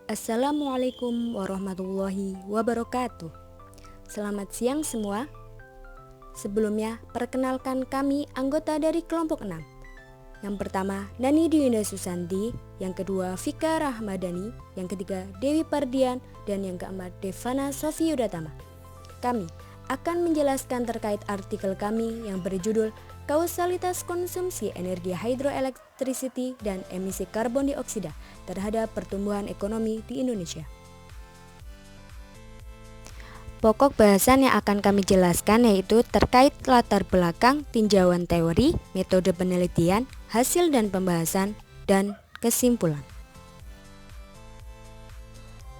Assalamualaikum warahmatullahi wabarakatuh. Selamat siang semua. Sebelumnya, perkenalkan kami anggota dari kelompok 6. Yang pertama, Nani Dwinda Susanti. Yang kedua, Vika Rahmadani. Yang ketiga, Dewi Pardian. Dan yang keempat, Devana Sofi Yudatama. Kami akan menjelaskan terkait artikel kami yang berjudul Kausalitas konsumsi energi hydroelectricity dan emisi karbon dioksida terhadap pertumbuhan ekonomi di Indonesia. Pokok bahasan yang akan kami jelaskan yaitu terkait latar belakang, tinjauan teori, metode penelitian, hasil dan pembahasan, dan kesimpulan.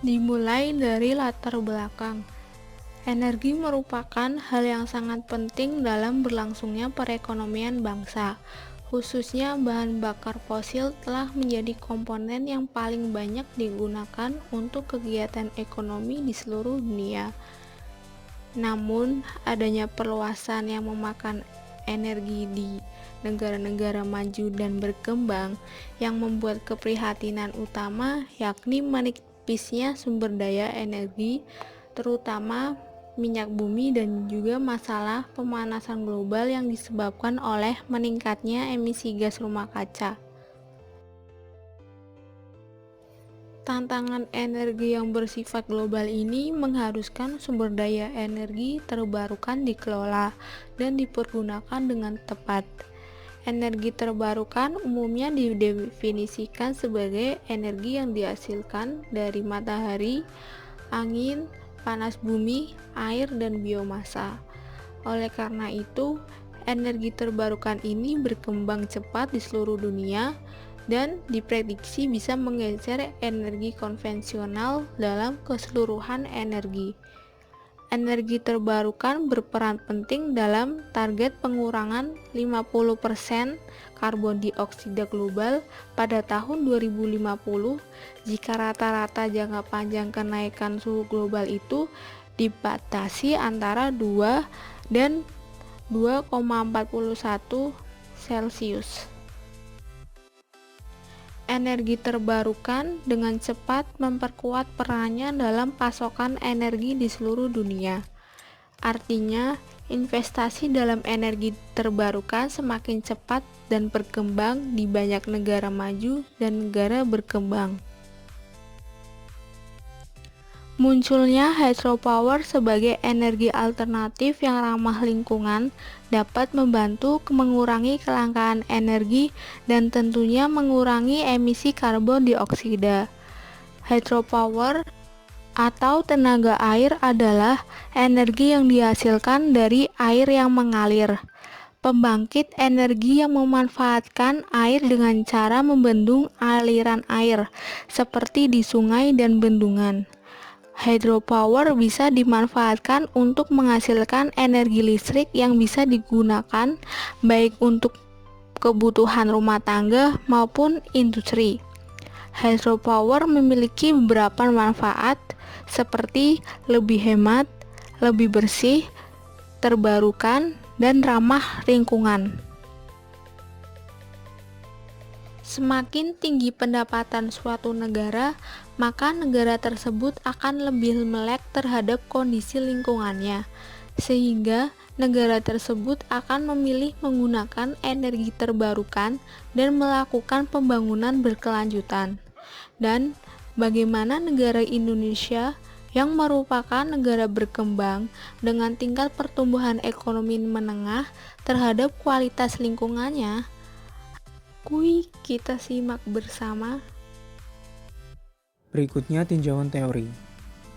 Dimulai dari latar belakang. Energi merupakan hal yang sangat penting dalam berlangsungnya perekonomian bangsa. Khususnya bahan bakar fosil telah menjadi komponen yang paling banyak digunakan untuk kegiatan ekonomi di seluruh dunia. Namun, adanya perluasan yang memakan energi di negara-negara maju dan berkembang yang membuat keprihatinan utama yakni menipisnya sumber daya energi, terutama minyak bumi, dan juga masalah pemanasan global yang disebabkan oleh meningkatnya emisi gas rumah kaca. Tantangan energi yang bersifat global ini mengharuskan sumber daya energi terbarukan dikelola dan dipergunakan dengan tepat. Energi terbarukan umumnya didefinisikan sebagai energi yang dihasilkan dari matahari, angin, panas bumi, air, dan biomasa. Oleh karena itu, energi terbarukan ini berkembang cepat di seluruh dunia dan diprediksi bisa menggeser energi konvensional dalam keseluruhan energi. Energi terbarukan berperan penting dalam target pengurangan 50% karbon dioksida global pada tahun 2050 jika rata-rata jangka panjang kenaikan suhu global itu dibatasi antara 2 dan 2,41 Celcius. Energi terbarukan dengan cepat memperkuat perannya dalam pasokan energi di seluruh dunia. Artinya, investasi dalam energi terbarukan semakin cepat dan berkembang di banyak negara maju dan negara berkembang. Munculnya hydropower sebagai energi alternatif yang ramah lingkungan dapat membantu mengurangi kelangkaan energi dan tentunya mengurangi emisi karbon dioksida. Hydropower atau tenaga air adalah energi yang dihasilkan dari air yang mengalir. Pembangkit energi yang memanfaatkan air dengan cara membendung aliran air, seperti di sungai dan bendungan. Hydropower bisa dimanfaatkan untuk menghasilkan energi listrik yang bisa digunakan baik untuk kebutuhan rumah tangga maupun industri. Hydropower memiliki beberapa manfaat seperti lebih hemat, lebih bersih, terbarukan, dan ramah lingkungan. Semakin tinggi pendapatan suatu negara, maka negara tersebut akan lebih melek terhadap kondisi lingkungannya, sehingga negara tersebut akan memilih menggunakan energi terbarukan dan melakukan pembangunan berkelanjutan. Dan bagaimana negara Indonesia yang merupakan negara berkembang dengan tingkat pertumbuhan ekonomi menengah terhadap kualitas lingkungannya? Kita simak bersama. Berikutnya tinjauan teori.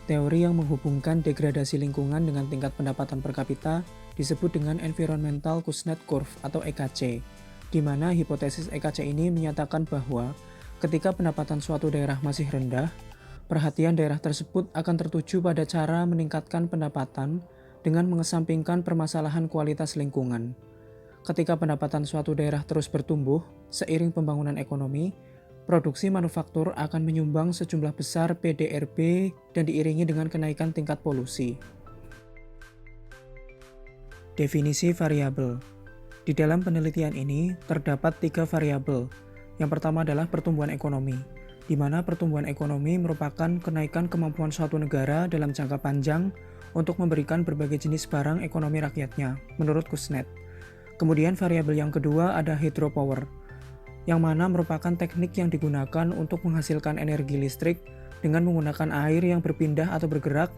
Teori yang menghubungkan degradasi lingkungan dengan tingkat pendapatan per kapita disebut dengan Environmental Kuznets Curve atau EKC, di mana hipotesis EKC ini menyatakan bahwa ketika pendapatan suatu daerah masih rendah, perhatian daerah tersebut akan tertuju pada cara meningkatkan pendapatan dengan mengesampingkan permasalahan kualitas lingkungan. Ketika pendapatan suatu daerah terus bertumbuh seiring pembangunan ekonomi, produksi manufaktur akan menyumbang sejumlah besar PDRB dan diiringi dengan kenaikan tingkat polusi. Definisi variabel. Di dalam penelitian ini terdapat 3 variabel. Yang pertama adalah pertumbuhan ekonomi. di mana pertumbuhan ekonomi merupakan kenaikan kemampuan suatu negara dalam jangka panjang untuk memberikan berbagai jenis barang ekonomi rakyatnya, menurut Kuznets. Kemudian variabel yang kedua ada hydropower, yang mana merupakan teknik yang digunakan untuk menghasilkan energi listrik dengan menggunakan air yang berpindah atau bergerak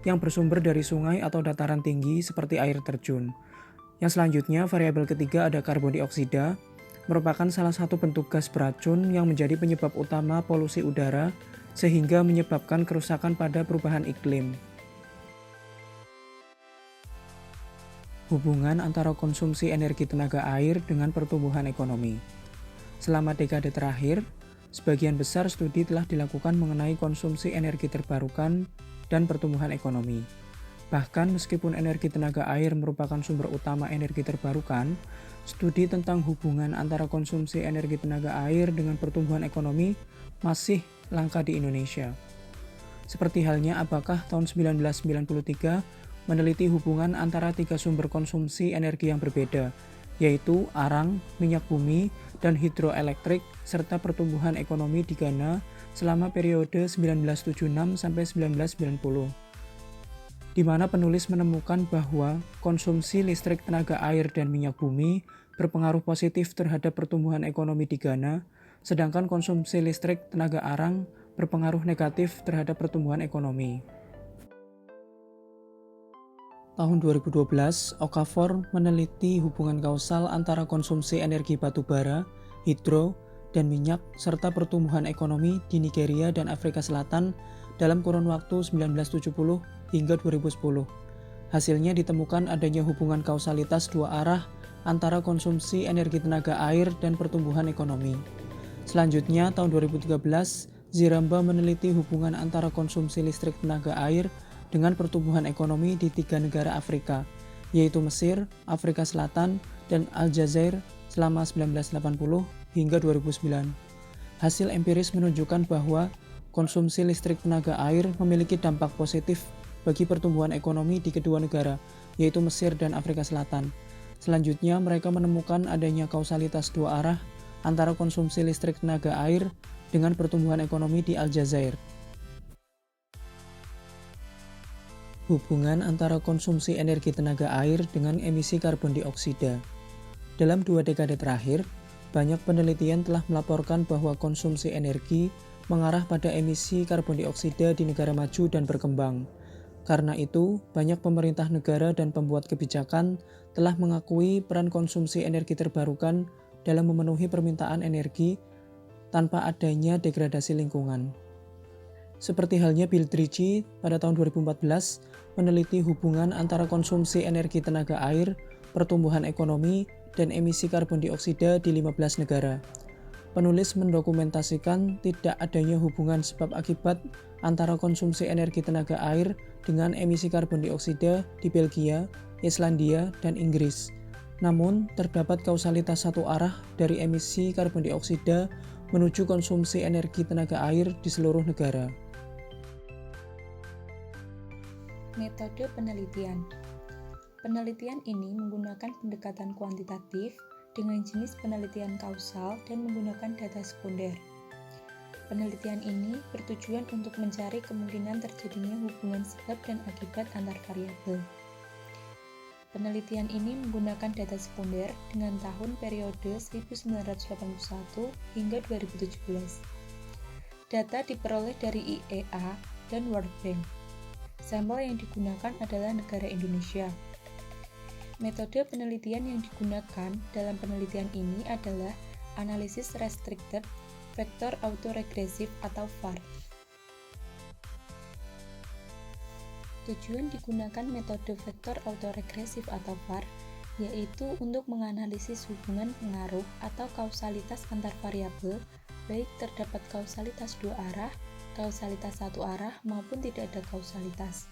yang bersumber dari sungai atau dataran tinggi seperti air terjun. Yang selanjutnya, variabel ketiga ada karbon dioksida, merupakan salah satu bentuk gas beracun yang menjadi penyebab utama polusi udara sehingga menyebabkan kerusakan pada perubahan iklim. Hubungan antara konsumsi energi tenaga air dengan pertumbuhan ekonomi. Selama dekade terakhir, sebagian besar studi telah dilakukan mengenai konsumsi energi terbarukan dan pertumbuhan ekonomi. Bahkan meskipun energi tenaga air merupakan sumber utama energi terbarukan, studi tentang hubungan antara konsumsi energi tenaga air dengan pertumbuhan ekonomi masih langka di Indonesia. Seperti halnya apakah tahun 1993 meneliti hubungan antara 3 sumber konsumsi energi yang berbeda, yaitu arang, minyak bumi, dan hidroelektrik, serta pertumbuhan ekonomi di Ghana selama periode 1976 sampai 1990. Di mana penulis menemukan bahwa konsumsi listrik tenaga air dan minyak bumi berpengaruh positif terhadap pertumbuhan ekonomi di Ghana, sedangkan konsumsi listrik tenaga arang berpengaruh negatif terhadap pertumbuhan ekonomi. Tahun 2012, Okafor meneliti hubungan kausal antara konsumsi energi batu bara, hidro, dan minyak serta pertumbuhan ekonomi di Nigeria dan Afrika Selatan dalam kurun waktu 1970 hingga 2010. Hasilnya ditemukan adanya hubungan kausalitas dua arah antara konsumsi energi tenaga air dan pertumbuhan ekonomi. Selanjutnya, tahun 2013, Ziramba meneliti hubungan antara konsumsi listrik tenaga air dengan pertumbuhan ekonomi di 3 negara Afrika, yaitu Mesir, Afrika Selatan, dan Aljazair selama 1980 hingga 2009. Hasil empiris menunjukkan bahwa konsumsi listrik tenaga air memiliki dampak positif bagi pertumbuhan ekonomi di kedua negara, yaitu Mesir dan Afrika Selatan. Selanjutnya, mereka menemukan adanya kausalitas dua arah antara konsumsi listrik tenaga air dengan pertumbuhan ekonomi di Aljazair. Hubungan antara konsumsi energi tenaga air dengan emisi karbon dioksida. Dalam 2 dekade terakhir, banyak penelitian telah melaporkan bahwa konsumsi energi mengarah pada emisi karbon dioksida di negara maju dan berkembang. Karena itu, banyak pemerintah negara dan pembuat kebijakan telah mengakui peran konsumsi energi terbarukan dalam memenuhi permintaan energi tanpa adanya degradasi lingkungan. Seperti halnya Bill Trichy pada tahun 2014 meneliti hubungan antara konsumsi energi tenaga air, pertumbuhan ekonomi, dan emisi karbon dioksida di 15 negara. Penulis mendokumentasikan tidak adanya hubungan sebab akibat antara konsumsi energi tenaga air dengan emisi karbon dioksida di Belgia, Islandia, dan Inggris. Namun, terdapat kausalitas satu arah dari emisi karbon dioksida menuju konsumsi energi tenaga air di seluruh negara. Metode penelitian. Penelitian ini menggunakan pendekatan kuantitatif dengan jenis penelitian kausal dan menggunakan data sekunder. Penelitian ini bertujuan untuk mencari kemungkinan terjadinya hubungan sebab dan akibat antar variabel. Penelitian ini menggunakan data sekunder dengan tahun periode 1981 hingga 2017. Data diperoleh dari IEA dan World Bank. Sampel yang digunakan adalah negara Indonesia. Metode penelitian yang digunakan dalam penelitian ini adalah analisis restricted vector autoregresif atau VAR. Tujuan digunakan metode vektor autoregresif atau VAR yaitu untuk menganalisis hubungan pengaruh atau kausalitas antar variabel, baik terdapat kausalitas dua arah, kausalitas satu arah, maupun tidak ada kausalitas.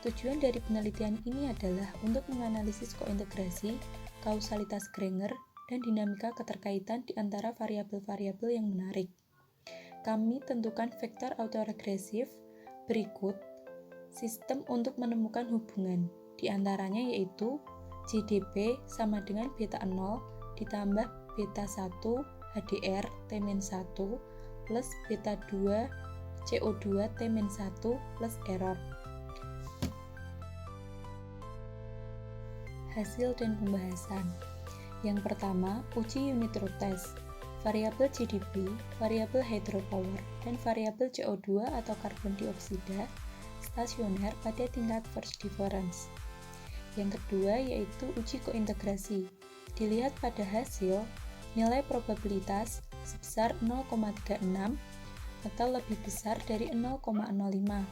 Tujuan dari penelitian ini adalah untuk menganalisis kointegrasi, kausalitas Granger, dan dinamika keterkaitan di antara variabel-variabel yang menarik. Kami tentukan vektor autoregresif berikut sistem untuk menemukan hubungan, di antaranya yaitu GDP sama dengan beta 0 ditambah beta 1 HDR T-1 plus beta 2 CO2 T-1 plus error. Hasil dan pembahasan. Yang pertama, uji unit root test. Variabel GDP, variabel hydropower, dan variabel CO2 atau karbon dioksida stasioner pada tingkat first difference. Yang kedua yaitu uji kointegrasi. Dilihat pada hasil, nilai probabilitas sebesar 0,36 atau lebih besar dari 0,05,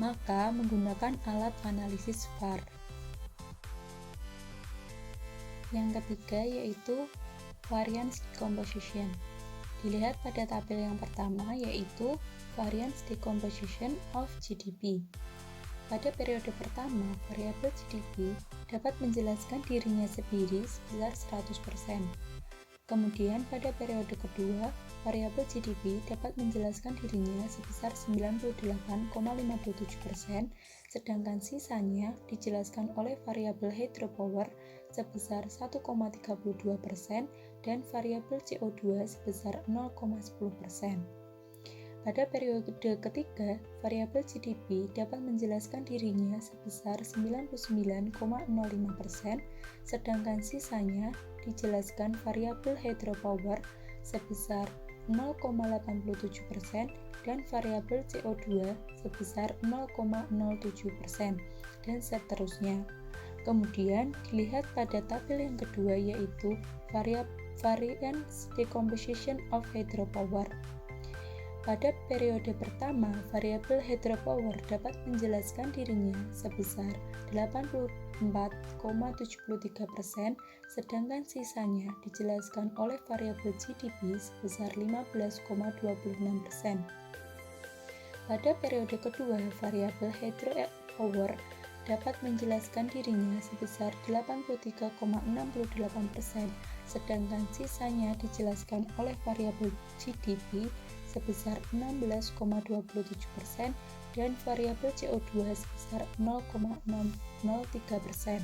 maka menggunakan alat analisis VAR. Yang ketiga yaitu variance decomposition. Dilihat pada tabel yang pertama yaitu variance decomposition of GDP. Pada periode pertama, variabel GDP dapat menjelaskan dirinya sendiri sebesar 100%. Kemudian pada periode kedua, variabel GDP dapat menjelaskan dirinya sebesar 98,57%, sedangkan sisanya dijelaskan oleh variabel hydropower sebesar 1,32% dan variabel CO2 sebesar 0,10%. Pada periode ketiga, variabel GDP dapat menjelaskan dirinya sebesar 99,05%, sedangkan sisanya dijelaskan variabel hydropower sebesar 0,87% dan variabel CO2 sebesar 0,07% dan seterusnya. Kemudian dilihat pada tabel yang kedua yaitu variance decomposition of hydropower. Pada periode pertama, variabel hydropower dapat menjelaskan dirinya sebesar 84,73%, sedangkan sisanya dijelaskan oleh variabel GDP sebesar 15,26%. Pada periode kedua, variabel hydropower dapat menjelaskan dirinya sebesar 83,68%, sedangkan sisanya dijelaskan oleh variabel GDP sebesar 16,27% dan variabel CO2 sebesar 0,003%.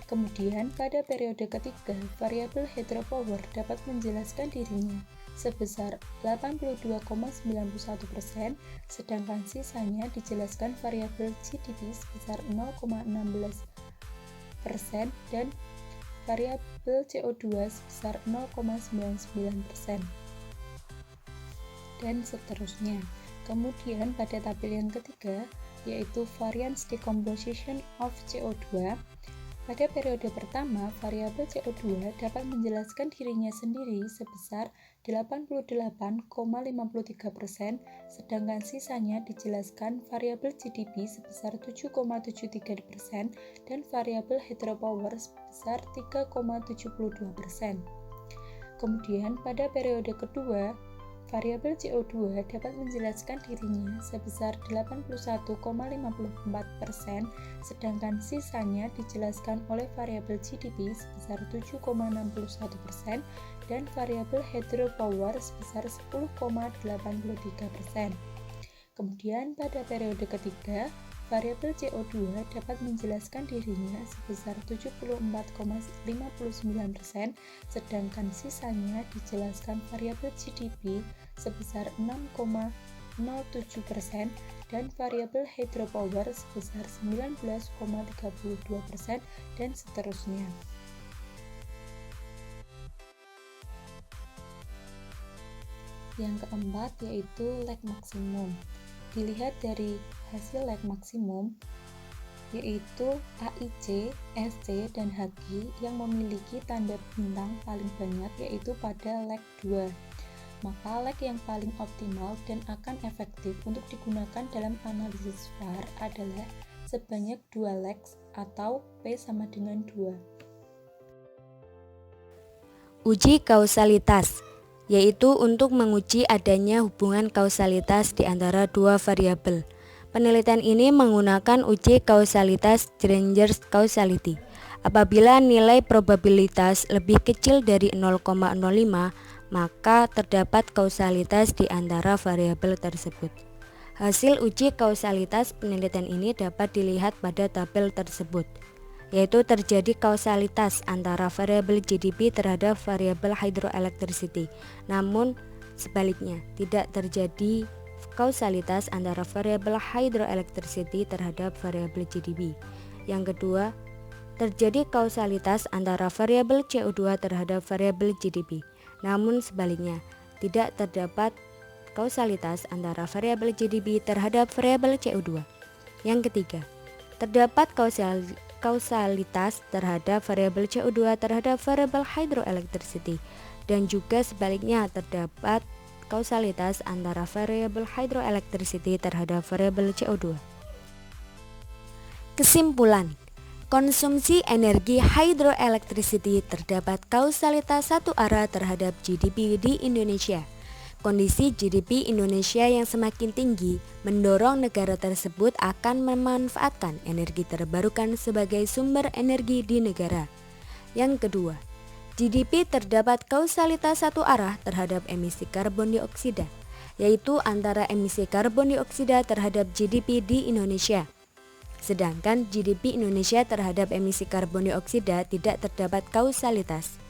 Kemudian pada periode ketiga, variabel hydropower dapat menjelaskan dirinya sebesar 82,91%, sedangkan sisanya dijelaskan variabel GDP sebesar 0,16% dan variabel CO2 sebesar 0,99%. Dan seterusnya. Kemudian pada tabel yang ketiga yaitu variance decomposition of CO2. Pada periode pertama, variabel CO2 dapat menjelaskan dirinya sendiri sebesar 88,53%, sedangkan sisanya dijelaskan variabel GDP sebesar 7,73% dan variabel hydropower sebesar 3,72%. Kemudian pada periode kedua, variabel CO2 dapat menjelaskan dirinya sebesar 81,54%, sedangkan sisanya dijelaskan oleh variabel GDP sebesar 7,61% dan variabel hydropower sebesar 10,83%. Kemudian pada periode ketiga, variabel CO2 dapat menjelaskan dirinya sebesar 74,59%, sedangkan sisanya dijelaskan variabel GDP sebesar 6,07% dan variabel hydropower sebesar 19,32% dan seterusnya. Yang keempat yaitu lag maksimum. Dilihat dari hasil lag maksimum yaitu AIC, SC, dan HG yang memiliki tanda bintang paling banyak yaitu pada lag 2. Maka lag yang paling optimal dan akan efektif untuk digunakan dalam analisis VAR adalah sebanyak 2 lag atau P sama dengan 2. Uji kausalitas, yaitu untuk menguji adanya hubungan kausalitas di antara dua variabel. Penelitian ini menggunakan uji kausalitas Granger's causality. Apabila nilai probabilitas lebih kecil dari 0,05, maka terdapat kausalitas di antara variabel tersebut. Hasil uji kausalitas penelitian ini dapat dilihat pada tabel tersebut, yaitu terjadi kausalitas antara variabel GDP terhadap variabel hydroelectricity. Namun, sebaliknya, tidak terjadi kausalitas antara variabel hydroelectricity terhadap variabel GDP. Yang kedua, terjadi kausalitas antara variabel CO2 terhadap variabel GDP. Namun sebaliknya, tidak terdapat kausalitas antara variabel GDP terhadap variabel CO2. Yang ketiga, terdapat kausalitas terhadap variabel CO2 terhadap variabel hydroelectricity, dan juga sebaliknya terdapat kausalitas antara variabel hydroelectricity terhadap variabel CO2. Kesimpulan, konsumsi energi hydroelectricity terdapat kausalitas satu arah terhadap GDP di Indonesia. Kondisi GDP Indonesia yang semakin tinggi mendorong negara tersebut akan memanfaatkan energi terbarukan sebagai sumber energi di negara. Yang kedua, GDP terdapat kausalitas satu arah terhadap emisi karbon dioksida, yaitu antara emisi karbon dioksida terhadap GDP di Indonesia. Sedangkan GDP Indonesia terhadap emisi karbon dioksida tidak terdapat kausalitas.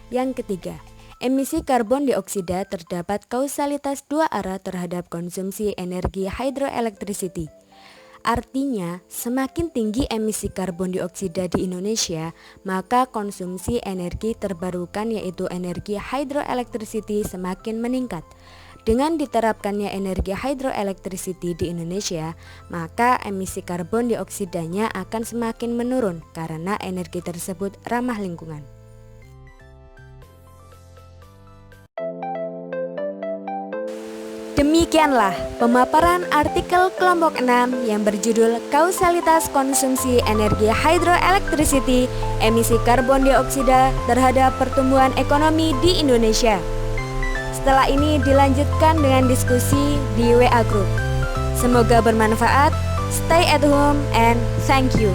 Yang ketiga, emisi karbon dioksida terdapat kausalitas dua arah terhadap konsumsi energi hydroelectricity. Artinya, semakin tinggi emisi karbon dioksida di Indonesia, maka konsumsi energi terbarukan yaitu energi hydroelectricity semakin meningkat. Dengan diterapkannya energi hydroelectricity di Indonesia, maka emisi karbon dioksidanya akan semakin menurun karena energi tersebut ramah lingkungan. Demikianlah pemaparan artikel kelompok 6 yang berjudul Kausalitas Konsumsi Energi Hydroelectricity Emisi Karbon Dioksida terhadap Pertumbuhan Ekonomi di Indonesia. Setelah ini dilanjutkan dengan diskusi di WA Group. Semoga bermanfaat. Stay at home and thank you.